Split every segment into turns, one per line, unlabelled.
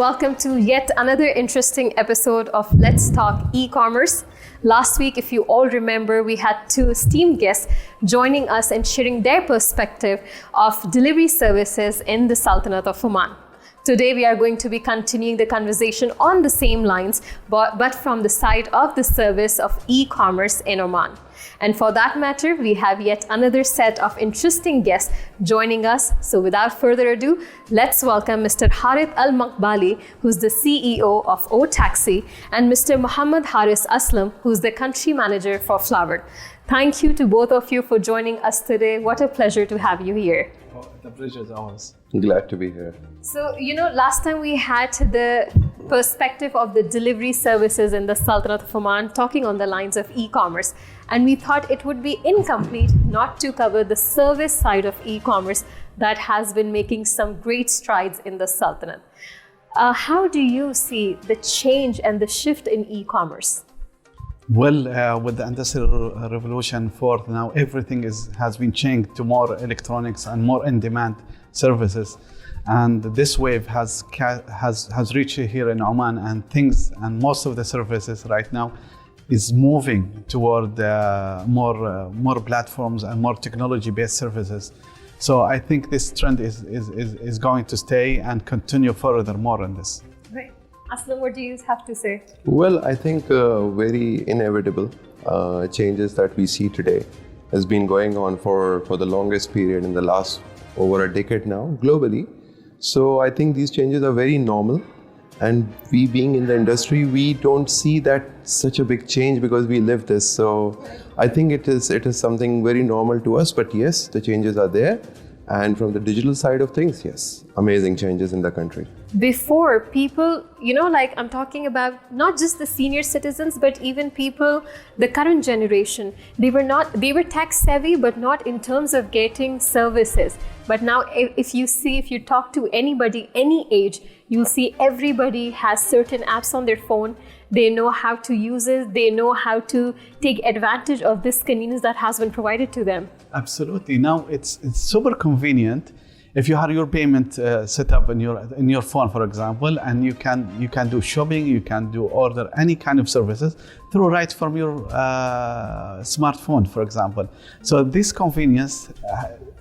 welcome to yet another interesting episode of Let's Talk e-commerce. Last week, if you all remember, we had two esteemed guests joining us and sharing their perspective of delivery services in the Sultanate of Oman. Today, we are going to be continuing the conversation on the same lines, but from the side of the service of e-commerce in Oman. And for that matter, we have yet another set of interesting guests joining us. So without further ado, let's welcome Mr. Harith Al-Maqbali, who's the CEO of O Taxi, and Mr. Muhammad Haris Aslam, who's the country manager for Flowered. Thank you to both of you for joining us today. What a pleasure to have you here.
Oh, the pleasure is ours.
Glad to be here.
So, last time we had the perspective of the delivery services in the Sultanate of Oman, talking on the lines of e-commerce. And we thought it would be incomplete not to cover the service side of e-commerce that has been making some great strides in the Sultanate. How do you see the change and the shift in e-commerce?
Well, with the Industrial Revolution forth, now everything has been changed to more electronics and more in-demand services. And this wave has reached here in Oman, and most of the services right now is moving toward more platforms and more technology-based services. So I think this trend is going to stay and continue furthermore in this.
Right. Aslam, what do you have to say?
Well, I think very inevitable changes that we see today has been going on for the longest period in the last over a decade now globally. So I think these changes are very normal. And we being in the industry, we don't see that such a big change because we live this. So I think it is something very normal to us. But yes, the changes are there. And from the digital side of things, yes, amazing changes in the country.
Before, people, I'm talking about not just the senior citizens, but even people, the current generation, they were tech savvy, but not in terms of getting services. But now if you talk to anybody, any age, you'll see everybody has certain apps on their phone. They know how to use it. They know how to take advantage of this convenience that has been provided to them.
Absolutely. Now it's super convenient. If you have your payment set up in your phone, for example, and you can do shopping, you can do order any kind of services right from your smartphone, for example. So this convenience,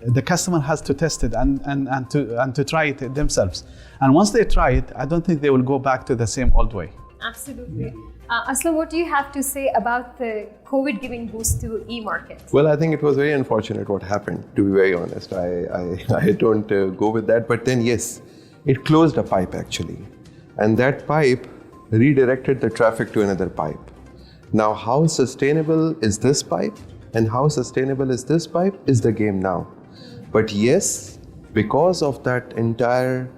the customer has to test it and to try it themselves. And once they try it, I don't think they will go back to the same old way.
Absolutely. Yeah. Aslam, what do you have to say about the COVID giving boost to e-markets?
Well, I think it was very unfortunate what happened, to be very honest. I don't go with that. But then, yes, it closed a pipe actually. And that pipe redirected the traffic to another pipe. Now, how sustainable is this pipe? And how sustainable is this pipe is the game now. But yes, because of that entire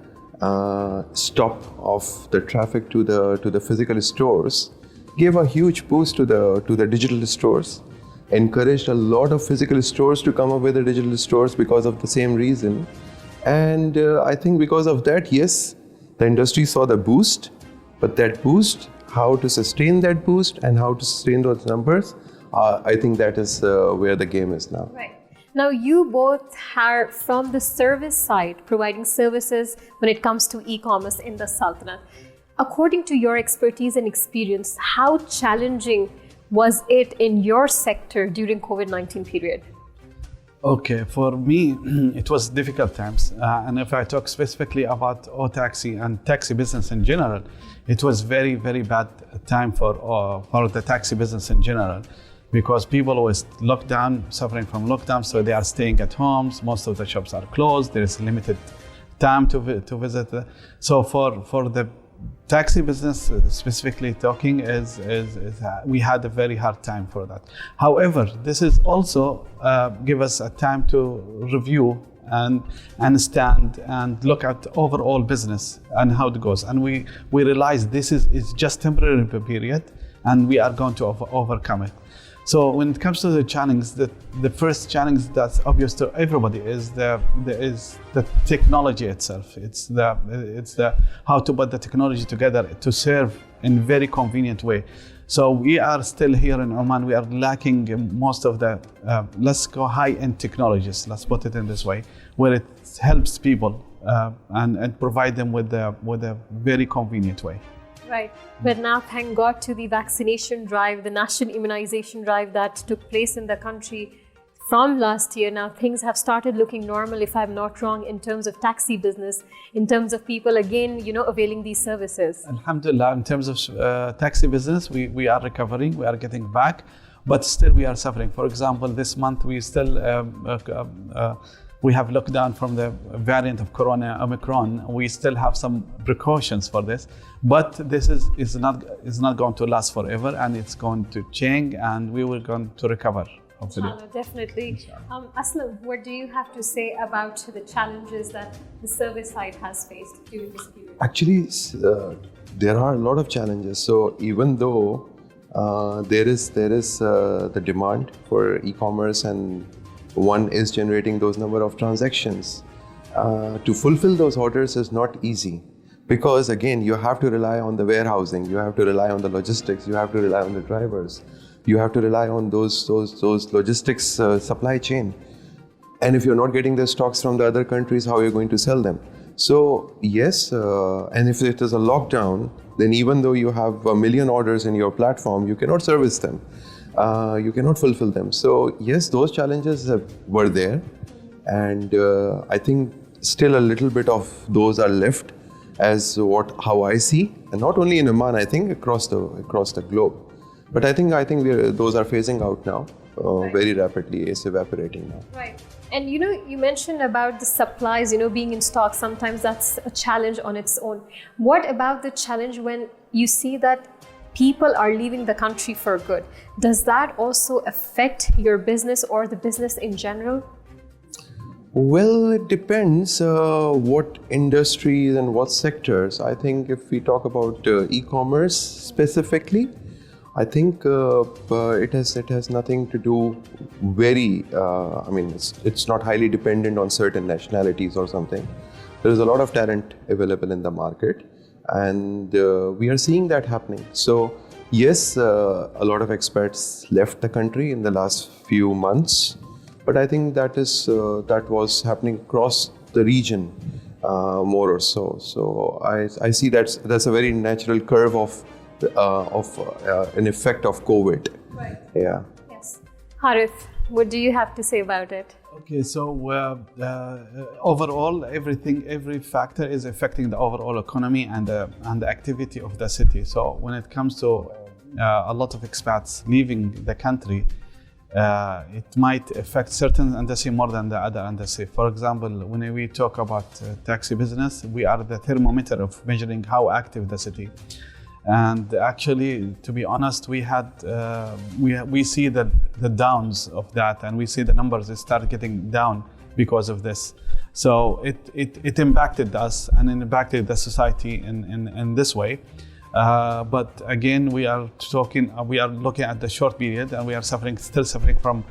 stop of the traffic to the physical stores, gave a huge boost to the digital stores, encouraged a lot of physical stores to come up with the digital stores because of the same reason. And I think because of that, yes, the industry saw the boost, but that boost, how to sustain that boost and how to sustain those numbers, I think that is where the game is now.
Right. Now, you both are from the service side, providing services when it comes to e-commerce in the Sultanate. According to your expertise and experience, how challenging was it in your sector during COVID-19 period?
Okay, for me, it was difficult times. And if I talk specifically about O Taxi and taxi business in general, it was very, very bad time for the taxi business in general. Because people always locked down, suffering from lockdown, so they are staying at homes. Most of the shops are closed. There is limited time to visit. So for the taxi business, specifically talking, we had a very hard time for that. However, this is also give us a time to review and understand and look at overall business and how it goes. And we realize this is just temporary period, and we are going to overcome it. So when it comes to the challenge, the first challenge that's obvious to everybody is the technology itself. It's the how to put the technology together to serve in very convenient way. So we are still here in Oman. We are lacking most of the let's go high-end technologies. Let's put it in this way, where it helps people and provide them with a very convenient way.
Right. But now, thank God to the vaccination drive, the national immunization drive that took place in the country from last year. Now things have started looking normal, if I'm not wrong, in terms of taxi business, in terms of people again, availing these services.
Alhamdulillah, in terms of taxi business, we are recovering, we are getting back, but still we are suffering. For example, this month we still we have lockdown from the variant of Corona, Omicron. We still have some precautions for this, but this is not going to last forever, and it's going to change, and we will going to recover.
Inshallah, definitely. Aslam, what do you have to say about the challenges that the service side has faced during this period?
Actually, there are a lot of challenges. So even though there is the demand for e-commerce, and one is generating those number of transactions, to fulfill those orders is not easy, because again you have to rely on the warehousing, you have to rely on the logistics, you have to rely on the drivers, you have to rely on those logistics supply chain. And if you're not getting the stocks from the other countries, how are you going to sell them? So yes, and if it is a lockdown, then even though you have 1 million orders in your platform, you cannot service them. You cannot fulfill them. So yes, those challenges were there, and I think still a little bit of those are left, as how I see, and not only in Oman, I think across the globe. But I think those are phasing out now, right. Very rapidly. It's evaporating now.
Right. And you mentioned about the supplies, being in stock. Sometimes that's a challenge on its own. What about the challenge when you see that people are leaving the country for good? Does that also affect your business or the business in general?
Well, it depends what industries and what sectors. I think if we talk about e-commerce specifically, I think it has nothing to do very. It's not highly dependent on certain nationalities or something. There is a lot of talent available in the market, and we are seeing that happening. So yes, a lot of expats left the country in the last few months, but I think that was happening across the region more or so. So I see that's a very natural curve of an effect of COVID.
Right.
Yeah.
Yes. Harith, what do you have to say about it?
Okay, so overall, every factor is affecting the overall economy and the activity of the city. So when it comes to a lot of expats leaving the country, it might affect certain industry more than the other industry. For example, when we talk about taxi business, we are the thermometer of measuring how active the city. And actually, to be honest, we see the downs of that, and we see the numbers start getting down because of this. So it impacted us and it impacted the society in this way. But again, we are looking at the short period, and we are still suffering from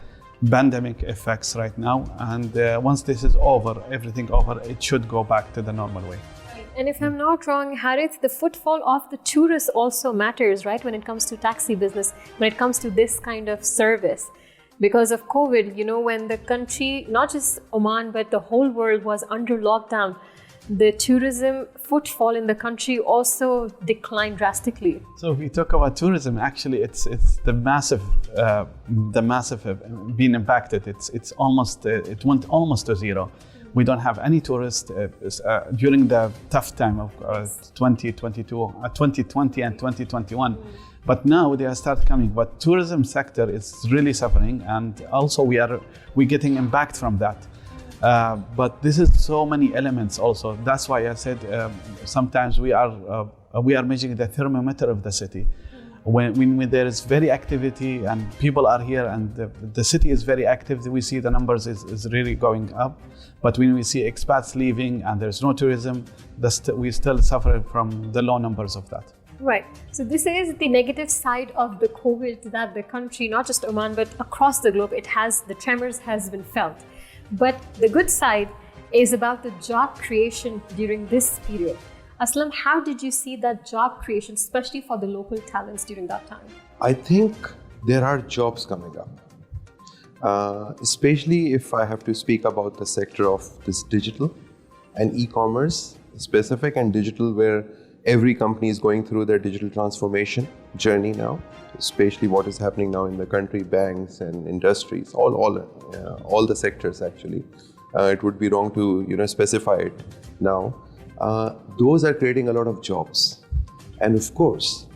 pandemic effects right now. And once this is over, everything over, it should go back to the normal way.
And if I'm not wrong, Harith, the footfall of the tourists also matters, right? When it comes to taxi business, when it comes to this kind of service. Because of COVID, when the country, not just Oman, but the whole world was under lockdown, the tourism footfall in the country also declined drastically.
So if we talk about tourism, actually, it's the massive being impacted. It went almost to zero. We don't have any tourists during the tough time of 2020 and 2021. But now they are start coming. But tourism sector is really suffering, and also we're getting impact from that. But this is so many elements also. That's why I said sometimes we are measuring the thermometer of the city. When there is very activity and people are here and the city is very active, we see the numbers is really going up. But when we see expats leaving and there's no tourism, we still suffer from the low numbers of that.
Right. So this is the negative side of the COVID that the country, not just Oman, but across the globe, the tremors has been felt. But the good side is about the job creation during this period. Aslam, how did you see that job creation, especially for the local talents during that time?
I think there are jobs coming up, especially if I have to speak about the sector of this digital. and e-commerce specific and digital, where every company is going through their digital transformation journey now, especially what is happening now in the country, banks and industries, all the sectors actually. It would be wrong to specify it now. Those are creating a lot of jobs, and of course,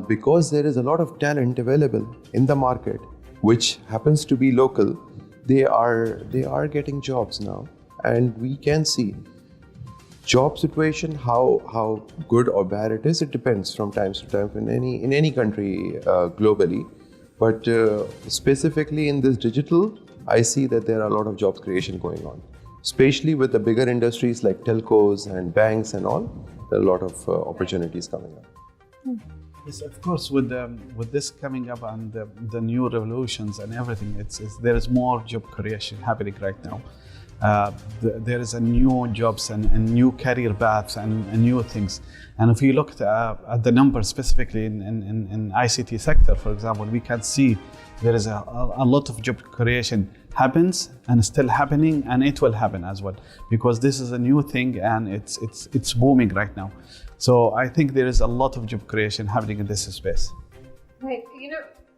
because there is a lot of talent available in the market, which happens to be local, they are getting jobs now, and we can see job situation, how good or bad it is. It depends from time to time in any country globally, but specifically in this digital, I see that there are a lot of job creation going on, especially with the bigger industries like telcos and banks and all. There are a lot of opportunities coming up.
Yes, of course, with this coming up and the new revolutions and everything, there is more job creation happening right now. There is a new jobs and new career paths and new things. And if you look at the numbers specifically in ICT sector, for example, we can see there is a lot of job creation happens and still happening, and it will happen as well, because this is a new thing and it's booming right now. So I think there is a lot of job creation happening in this space.
Right.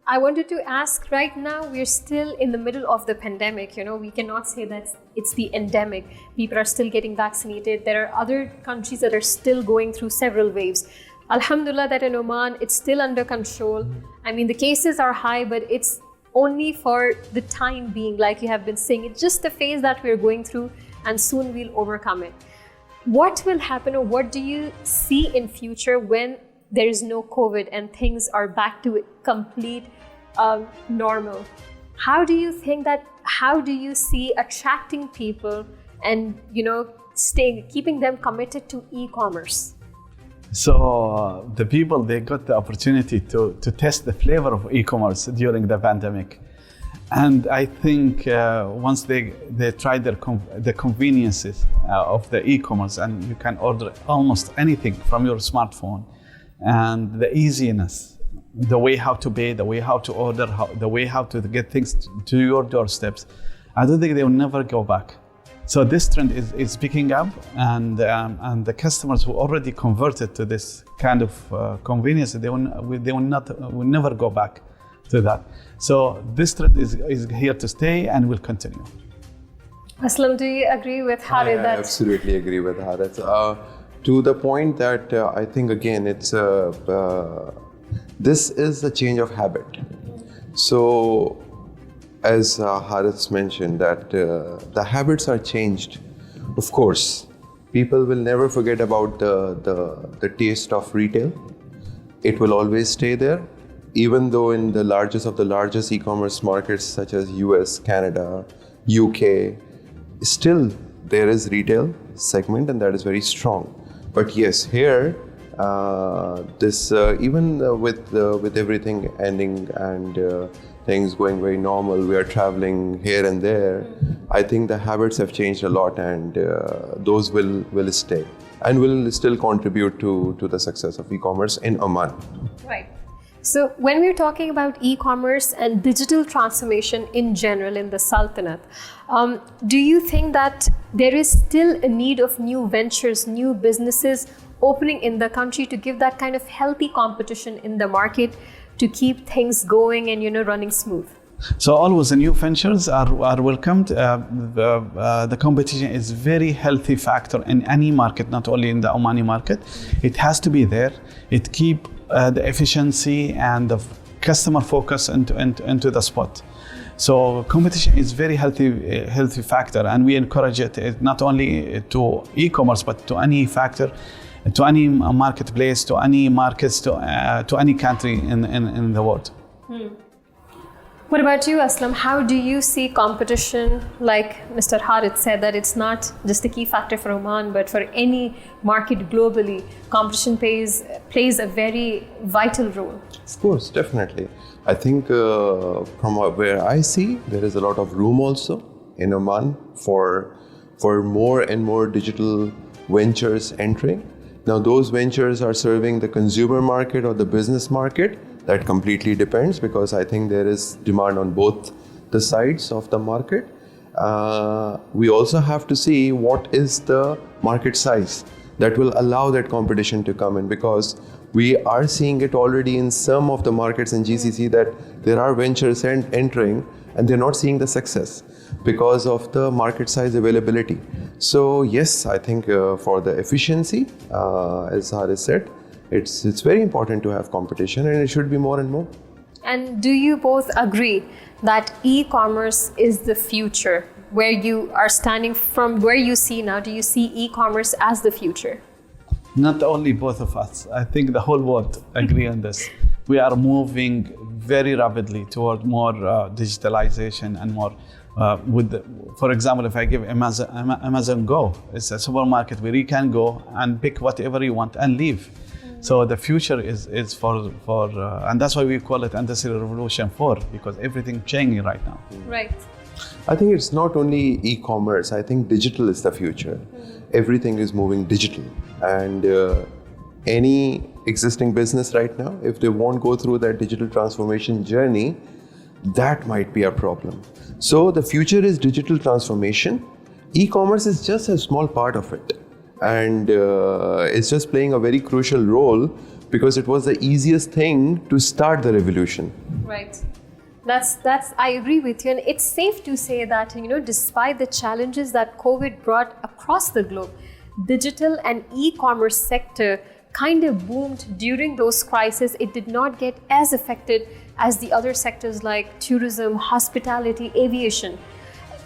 I wanted to ask, right now we're still in the middle of the pandemic. We cannot say that it's the endemic. People are still getting vaccinated. There are other countries that are still going through several waves. Alhamdulillah that in Oman, it's still under control. I mean, the cases are high, but it's only for the time being, like you have been saying. It's just the phase that we're going through, and soon we'll overcome it. What will happen, or what do you see in future when there is no COVID and things are back to complete normal? How do you see attracting people and keeping them committed to e-commerce?
So the people, they got the opportunity to test the flavor of e-commerce during the pandemic. And I think once they tried the conveniences of the e-commerce, and you can order almost anything from your smartphone, and the easiness, the way how to pay, the way how to order, the way how to get things to your doorsteps, I don't think they will never go back. So this trend is picking up, and the customers who already converted to this kind of convenience, they will never go back to that. So this trend is here to stay and will continue.
Aslam, do you agree with Harith?
I absolutely agree with Harith. To the point that I think again this is a change of habit. So as Harith mentioned, that the habits are changed. Of course, people will never forget about the taste of retail. It will always stay there, even though in the largest of the largest e-commerce markets such as US, Canada, UK, still there is retail segment, and that is very strong. But yes, here even with everything ending and things going very normal, we are traveling here and there. I think the habits have changed a lot, and those will stay and will still contribute to the success of e-commerce in Oman.
Right. So when we're talking about e-commerce and digital transformation in general in the Sultanate, do you think that there is still a need of new ventures, new businesses opening in the country to give that kind of healthy competition in the market to keep things going and running smooth?
So always the new ventures are welcomed. The competition is very healthy factor in any market, not only in the Omani market. It has to be there. It keep the efficiency and the customer focus into the spot. So competition is very healthy factor, and we encourage it not only to e-commerce but to any factor, to any marketplace, to any markets, to any country in the world.
What about you, Aslam? How do you see competition? Like Mr. Harith said, that it's not just a key factor for Oman, but for any market globally, competition plays a very vital role.
Of course, definitely. I think from where I see, there is a lot of room also in Oman for more and more digital ventures entering. Now, those ventures are serving the consumer market or the business market. That completely depends, because I think there is demand on both the sides of the market. we also have to see what is the market size that will allow that competition to come in, because we are seeing it already in some of the markets in GCC that there are ventures entering and they're not seeing the success because of the market size availability. So yes, I think for the efficiency, as Haris said, it's very important to have competition, and it should be more and more.
And do you both agree that e-commerce is the future? Where you are standing from where you see now, do you see e-commerce as the future?
Not only both of us, I think the whole world agree on this. We are moving very rapidly toward more digitalization and more for example, if I give Amazon Go, it's a supermarket where you can go and pick whatever you want and leave. So the future is for and that's why we call it Industry Revolution 4, because everything changing right now.
Right.
I think it's not only e-commerce. I think digital is the future. Everything is moving digital, and any existing business right now, if they won't go through that digital transformation journey, that might be a problem. So the future is digital transformation. E-commerce is just a small part of it, and it's just playing a very crucial role because it was the easiest thing to start the revolution.
Right. That's I agree with you, and it's safe to say that, despite the challenges that COVID brought across the globe, digital and e-commerce sector kind of boomed during those crises. It did not get as affected as the other sectors like tourism, hospitality, aviation.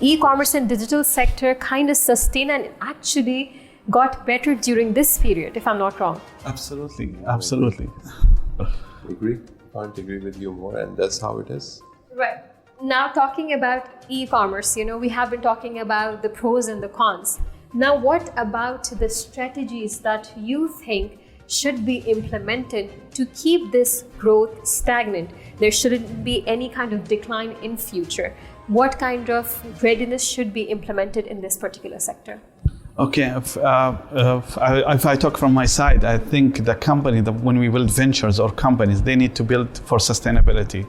E-commerce and digital sector kind of sustained and actually got better during this period, if I'm not wrong.
Absolutely.
Agree. Can't agree with you more, and that's how it is.
Right. Now, talking about e-commerce, we have been talking about the pros and the cons. Now, what about the strategies that you think should be implemented to keep this growth stagnant? There shouldn't be any kind of decline in future. What kind of readiness should be implemented in this particular sector?
Okay, if I talk from my side, I think the company, when we build ventures or companies, they need to build for sustainability.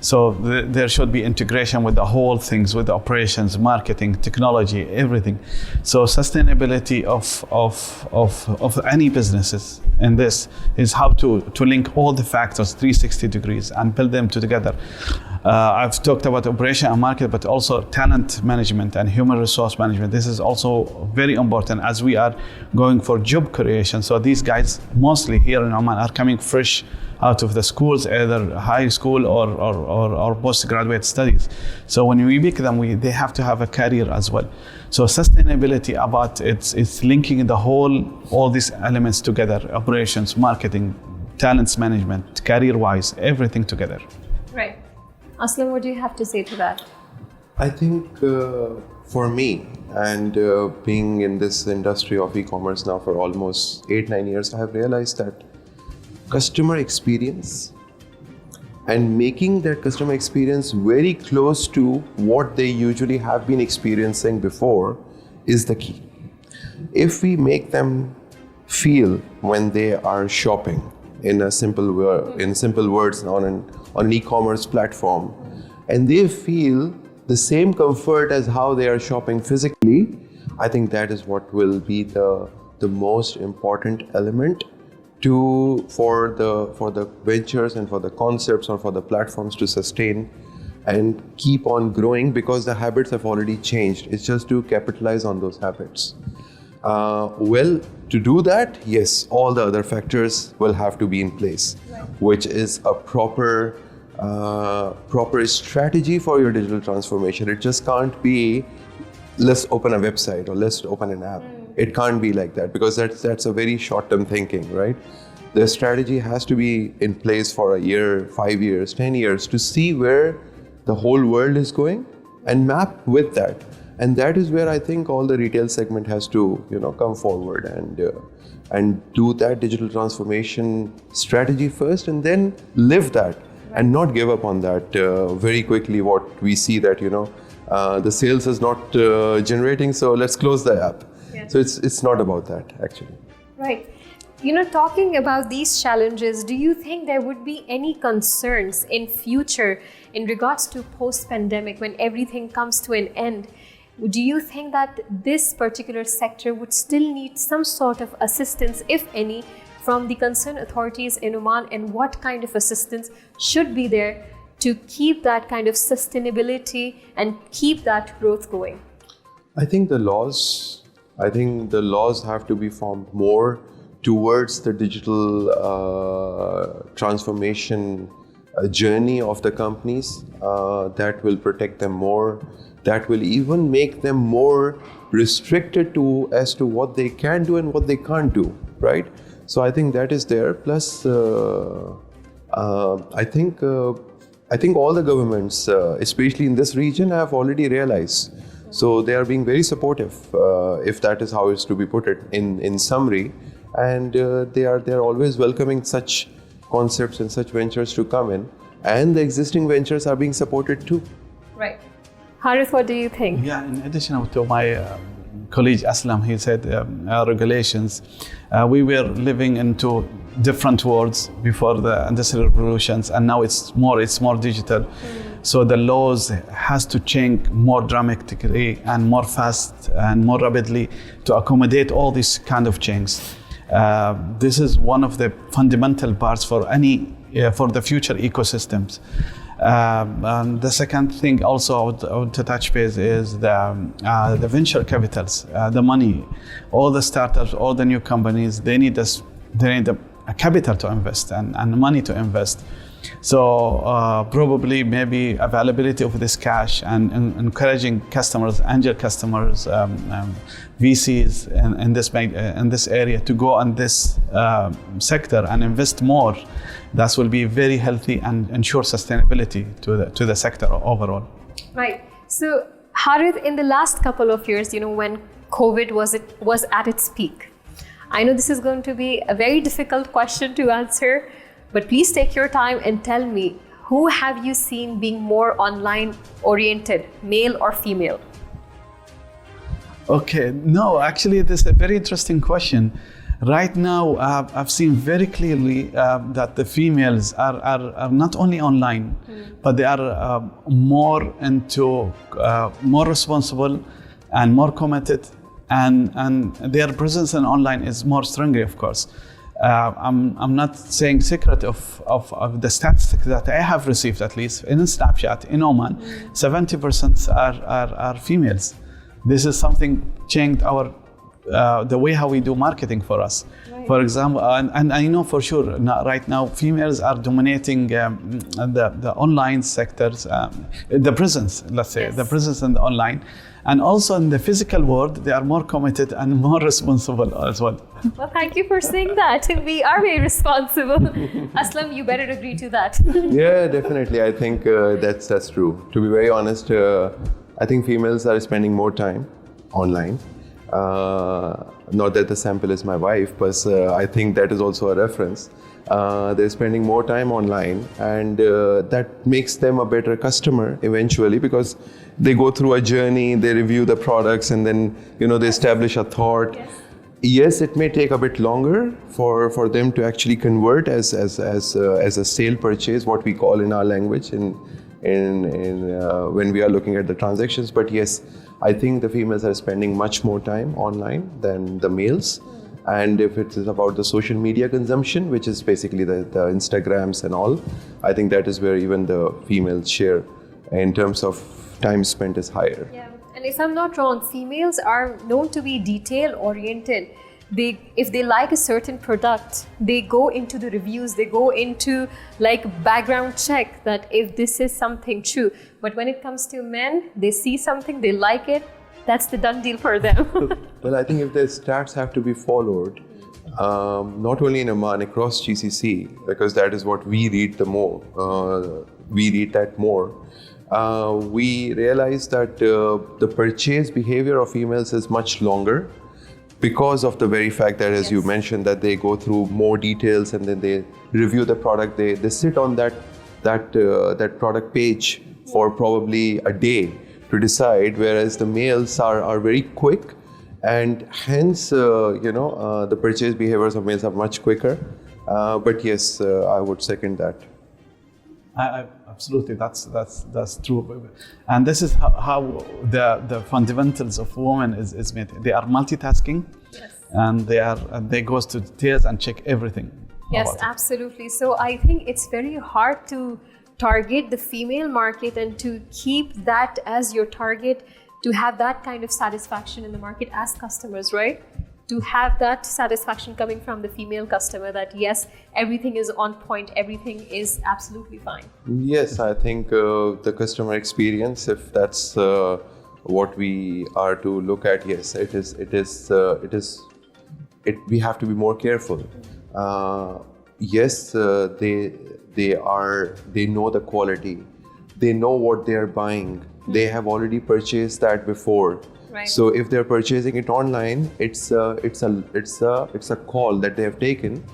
So there should be integration with the whole things, with the operations, marketing, technology, everything. So sustainability of any businesses in this is how to link all the factors 360 degrees and build them together. I've talked about operation and market, but also talent management and human resource management. This is also very important as we are going for job creation. So these guys mostly here in Oman are coming fresh out of the schools, either high school or postgraduate studies. So when we pick them, they have to have a career as well. So sustainability about it's linking all these elements together: operations, marketing, talents management, career-wise, everything together.
Right. Aslam, what do you have to say to that?
I think for me, and being in this industry of e-commerce now for almost 8-9 years, I have realized that customer experience and making that customer experience very close to what they usually have been experiencing before is the key. If we make them feel when they are shopping in simple words on an e-commerce platform, and they feel the same comfort as how they are shopping physically, I think that is what will be the most important element for the ventures and for the concepts or for the platforms to sustain and keep on growing, because the habits have already changed. It's just to capitalize on those habits. To do that, yes, all the other factors will have to be in place, which is a proper strategy for your digital transformation. It just can't be, let's open a website or let's open an app. It can't be like that, because that's a very short-term thinking, right? The strategy has to be in place for a year, 5 years, 10 years to see where the whole world is going and map with that. And that is where I think all the retail segment has to, come forward and do that digital transformation strategy first, and then live that and not give up on that very quickly. What we see that the sales is not generating, so let's close the app. Yeah. So it's not about that actually.
Right. Talking about these challenges, do you think there would be any concerns in future in regards to post-pandemic when everything comes to an end? do you think that this particular sector would still need some sort of assistance, if any, from the concerned authorities in Oman, and what kind of assistance should be there to keep that kind of sustainability and keep that growth going?
I think the laws have to be formed more towards the digital transformation journey of the companies that will protect them more, that will even make them more restricted as to what they can do and what they can't do, right? So I think that is there. Plus, I think all the governments, especially in this region, have already realized. So they are being very supportive, if that is how it's to be put it in summary. And they are always welcoming such concepts and such ventures to come in. And the existing ventures are being supported too.
Right. Harith, what do you think?
Yeah, in addition to my colleague Aslam, he said regulations. We were living into different worlds before the industrial revolutions, and now it's more digital. So the laws has to change more dramatically and more fast and more rapidly to accommodate all these kind of changes. This is one of the fundamental parts for the future ecosystems. And the second thing also I would to touch base is the venture capitals, the money. All the startups, all the new companies, they need a capital to invest and money to invest. So probably maybe availability of this cash and encouraging customers, angel customers, VCs in this area to go on this sector and invest more. That will be very healthy and ensure sustainability to the sector overall.
Right. So Harith, in the last couple of years, when COVID was at its peak, I know this is going to be a very difficult question to answer, but please take your time and tell me, who have you seen being more online oriented, male or female?
Okay, no, actually, this is a very interesting question. Right now, I've seen very clearly that the females are not only online, but they are more responsible and more committed, and their presence in online is more stronger, of course. I'm not saying secret of the statistics that I have received, at least in Snapchat in Oman, 70% are females. This is something changed the way how we do marketing for us. Right. For example, and I know for sure right now females are dominating the online sectors, the presence, let's say, the presence in the online. And also in the physical world, they are more committed and more responsible as well.
Well, thank you for saying that. We are very responsible. Aslam, you better agree to that.
Yeah, definitely. I think that's true. To be very honest, I think females are spending more time online. Not that the sample is my wife, but I think that is also a reference. They're spending more time online, and that makes them a better customer eventually, because they go through a journey, they review the products, and then they establish a thought. Yes, it may take a bit longer for them to actually convert as a sale purchase, what we call in our language, when we are looking at the transactions. But yes, I think the females are spending much more time online than the males. And if it is about the social media consumption, which is basically the Instagrams and all, I think that is where even the female share in terms of time spent is higher.
Yeah, and if I'm not wrong, females are known to be detail oriented. If they like a certain product, they go into the reviews, they go into background check that if this is something true. But when it comes to men, they see something, they like it, that's the done deal for them.
Well, I think if the stats have to be followed, not only in Oman, across GCC, because that is what we read we realize that the purchase behavior of females is much longer, because of the very fact that, as you mentioned, that they go through more details and then they review the product. They sit on that product page for probably a day to decide, whereas the males are very quick, and hence the purchase behaviors of males are much quicker. But yes, I would second that.
Absolutely, that's true, and this is how the fundamentals of women is made. They are multitasking,
Yes.
and they goes to details and check everything.
Yes,
about it.
absolutely. So I think it's very hard to target the female market and to keep that as your target, to have that kind of satisfaction in the market as customers, right? To have that satisfaction coming from the female customer that yes, everything is on point, everything is absolutely fine.
Yes, I think the customer experience, if that's what we are to look at, yes, we have to be more careful. Yes, they know the quality, they know what they are buying, they have already purchased that before.
Right.
So if they're purchasing it online, it's a call that they have taken,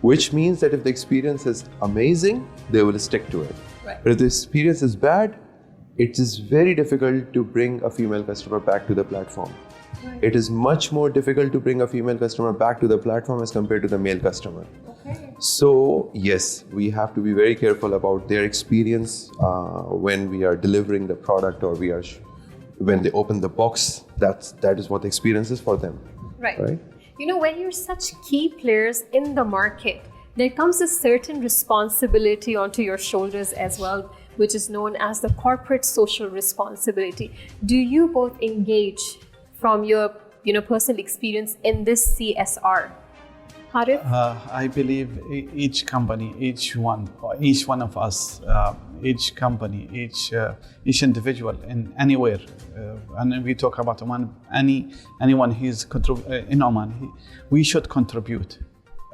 which means that if the experience is amazing, they will stick to it.
Right.
But if the experience is bad, it is very difficult to bring a female customer back to the platform.
Right.
It is much more difficult to bring a female customer back to the platform as compared to the male customer.
Okay.
So yes, we have to be very careful about their experience when we are delivering the product, or when they open the box. That is what the experience is for them.
Right. You know, when you're such key players in the market, there comes a certain responsibility onto your shoulders as well, which is known as the corporate social responsibility. Do you both engage from your personal experience in this CSR? Harith?
I believe each company, each one of us, each company, each individual in anywhere, and we talk about Oman, anyone who's in Oman, we should contribute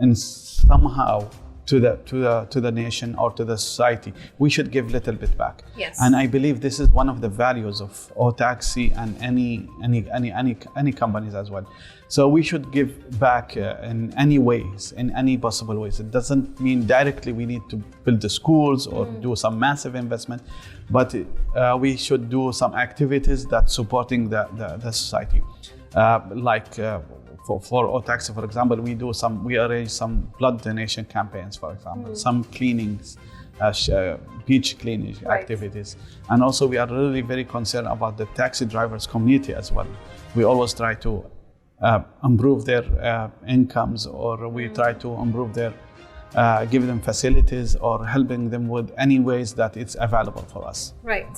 in somehow to the nation or to the society. We should give little bit back.
Yes.
And I believe this is one of the values of Taxi and any companies as well. So we should give back in any ways, in any possible ways. It doesn't mean directly we need to build the schools or do some massive investment, but we should do some activities that supporting the society. For Taxi, for example, we arrange some blood donation campaigns, for example, some cleanings, beach cleaning activities, and also we are really very concerned about the taxi drivers community as well. We always try to improve their incomes, or we try to improve their give them facilities or helping them with any ways that it's available for us.
Right.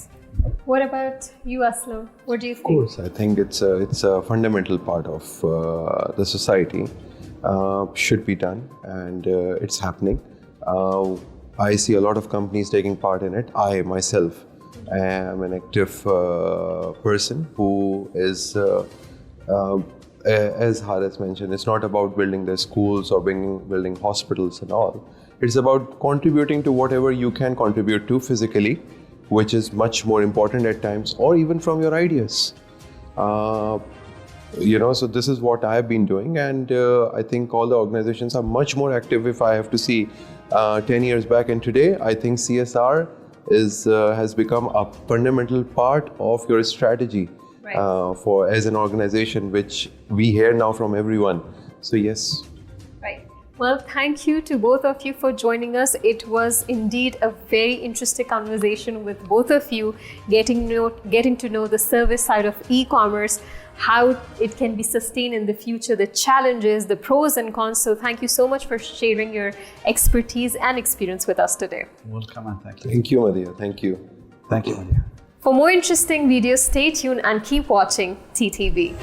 What about you, Aslam? What do you think?
Of course, I think it's a fundamental part of the society. Should be done, and it's happening. I see a lot of companies taking part in it. I myself am an active person who is, as Harith mentioned, it's not about building the schools or building hospitals and all. It's about contributing to whatever you can contribute to physically, which is much more important at times, or even from your ideas. So this is what I've been doing, and I think all the organizations are much more active. If I have to see 10 years back and today, I think CSR has become a fundamental part of your strategy.
Right.
For as an organization, which we hear now from everyone. So yes.
Right. Well, thank you to both of you for joining us. It was indeed a very interesting conversation with both of you, getting to know the service side of e-commerce, how it can be sustained in the future, the challenges, the pros and cons. So thank you so much for sharing your expertise and experience with us today.
Welcome and thank you.
Thank you, Madhya. Thank you.
Thank you, Madhya.
For more interesting videos, stay tuned and keep watching TTV.